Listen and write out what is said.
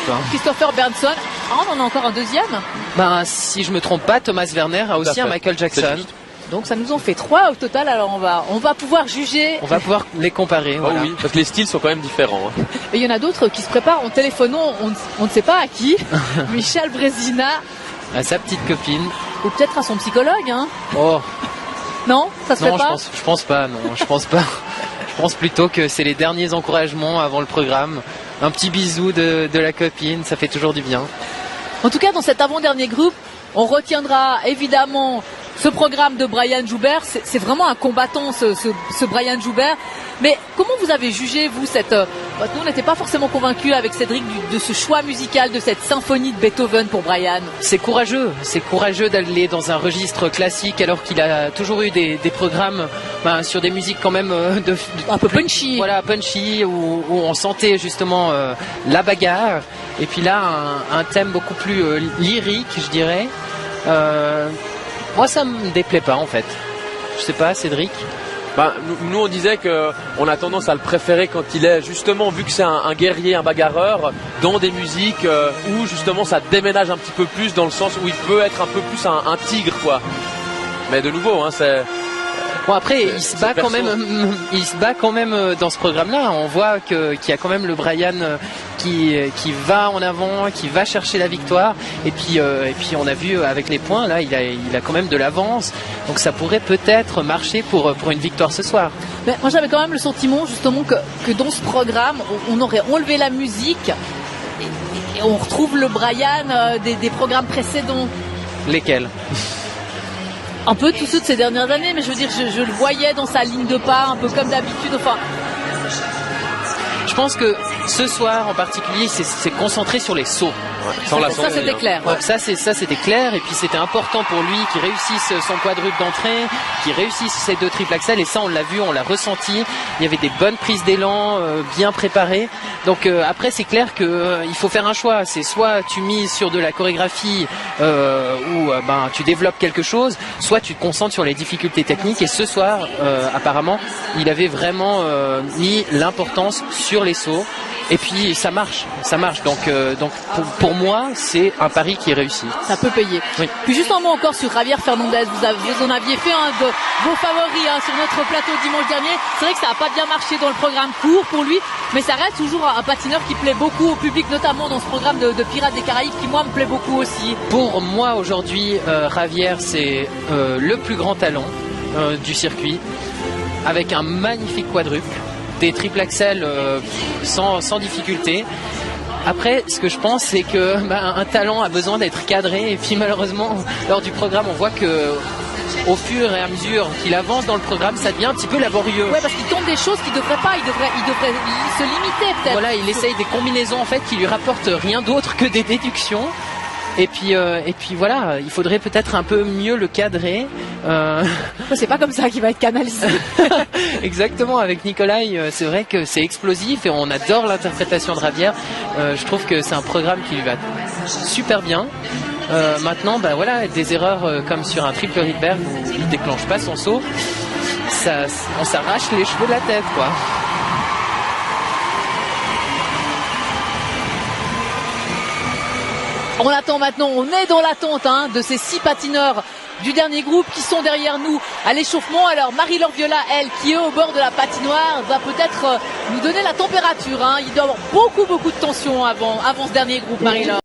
Hein. Christopher Bernson. Ah, on en a encore un deuxième. Ben, si je me trompe pas, Thomas Werner a aussi un Michael Jackson. Donc ça nous en fait 3 au total. Alors on va pouvoir juger. On va pouvoir les comparer. Voilà. Oui, parce que les styles sont quand même différents. Hein. Et il y en a d'autres qui se préparent en téléphonant, on ne sait pas à qui. Michel Brezina. À sa petite copine. Ou peut-être à son psychologue. Hein. Oh. Non, ça se fait pas. Je pense pas. Non, je pense pas. Je pense plutôt que c'est les derniers encouragements avant le programme. Un petit bisou de la copine, ça fait toujours du bien. En tout cas, dans cet avant-dernier groupe, on retiendra évidemment ce programme de Brian Joubert. C'est vraiment un combattant, ce Brian Joubert. Mais comment vous avez jugé, vous, nous, on n'était pas forcément convaincus avec Cédric de ce choix musical, de cette symphonie de Beethoven pour Brian. C'est courageux d'aller dans un registre classique alors qu'il a toujours eu des programmes sur des musiques quand même un peu punchy. Voilà, punchy, où on sentait justement la bagarre. Et puis là, un thème beaucoup plus lyrique, je dirais. Moi, ça me déplaît pas, en fait. Je sais pas, Cédric. Nous on disait qu'on a tendance à le préférer quand il est justement, vu que c'est un guerrier, un bagarreur, dans des musiques où justement ça déménage un petit peu plus, dans le sens où il peut être un peu plus un tigre, quoi. Mais de nouveau, hein, c'est... Bon, après, il se bat quand même dans ce programme-là. On voit qu'il y a quand même le Brian qui va en avant, qui va chercher la victoire. Et puis on a vu avec les points, là, il a quand même de l'avance. Donc ça pourrait peut-être marcher pour une victoire ce soir. Mais moi, j'avais quand même le sentiment, justement, que dans ce programme, on aurait enlevé la musique et on retrouve le Brian des programmes précédents. Lesquels? Un peu tous ceux de ces dernières années, mais je veux dire, je le voyais dans sa ligne de pas, un peu comme d'habitude. Enfin, je pense que ce soir en particulier, c'est concentré sur les sauts. Ouais, ça c'était clair. Ouais. Ça c'était clair, et puis c'était important pour lui qu'il réussisse son quadruple d'entrée, qu'il réussisse ses 2 triples axel, et ça on l'a vu, on l'a ressenti. Il y avait des bonnes prises d'élan, bien préparées. Donc après c'est clair que il faut faire un choix. C'est soit tu mises sur de la chorégraphie où tu développes quelque chose, soit tu te concentres sur les difficultés techniques. Et ce soir, apparemment, il avait vraiment mis l'importance sur les sauts. Et puis ça marche. Donc pour moi, c'est un pari qui est réussi. Ça peut payer. Oui. Puis juste un mot encore sur Javier Fernandez. Vous en aviez fait un de vos favoris sur notre plateau dimanche dernier. C'est vrai que ça n'a pas bien marché dans le programme court pour lui, mais ça reste toujours un patineur qui plaît beaucoup au public, notamment dans ce programme de Pirates des Caraïbes qui moi me plaît beaucoup aussi. Pour moi aujourd'hui, Javier, c'est le plus grand talent du circuit, avec un magnifique quadruple. Des triple axel sans difficulté. Après, ce que je pense, c'est que un talent a besoin d'être cadré. Et puis malheureusement, lors du programme, on voit que au fur et à mesure qu'il avance dans le programme, ça devient un petit peu laborieux. Ouais, parce qu'il tente des choses qu'il devrait pas. Il devrait se limiter peut-être. Voilà, il essaye des combinaisons en fait qui lui rapportent rien d'autre que des déductions. Et puis voilà, il faudrait peut-être un peu mieux le cadrer. C'est pas comme ça qu'il va être canalisé. Exactement, avec Nicolai, c'est vrai que c'est explosif et on adore l'interprétation de Javier. Je trouve que c'est un programme qui lui va super bien. Maintenant, voilà, des erreurs comme sur un triple Rydberg où il déclenche pas son saut, on s'arrache les cheveux de la tête, quoi. On attend maintenant, on est dans l'attente de ces 6 patineurs du dernier groupe qui sont derrière nous à l'échauffement. Alors Marie-Laure Viola, elle, qui est au bord de la patinoire, va peut-être nous donner la température. Il doit y avoir beaucoup de tension avant ce dernier groupe, Marie-Laure.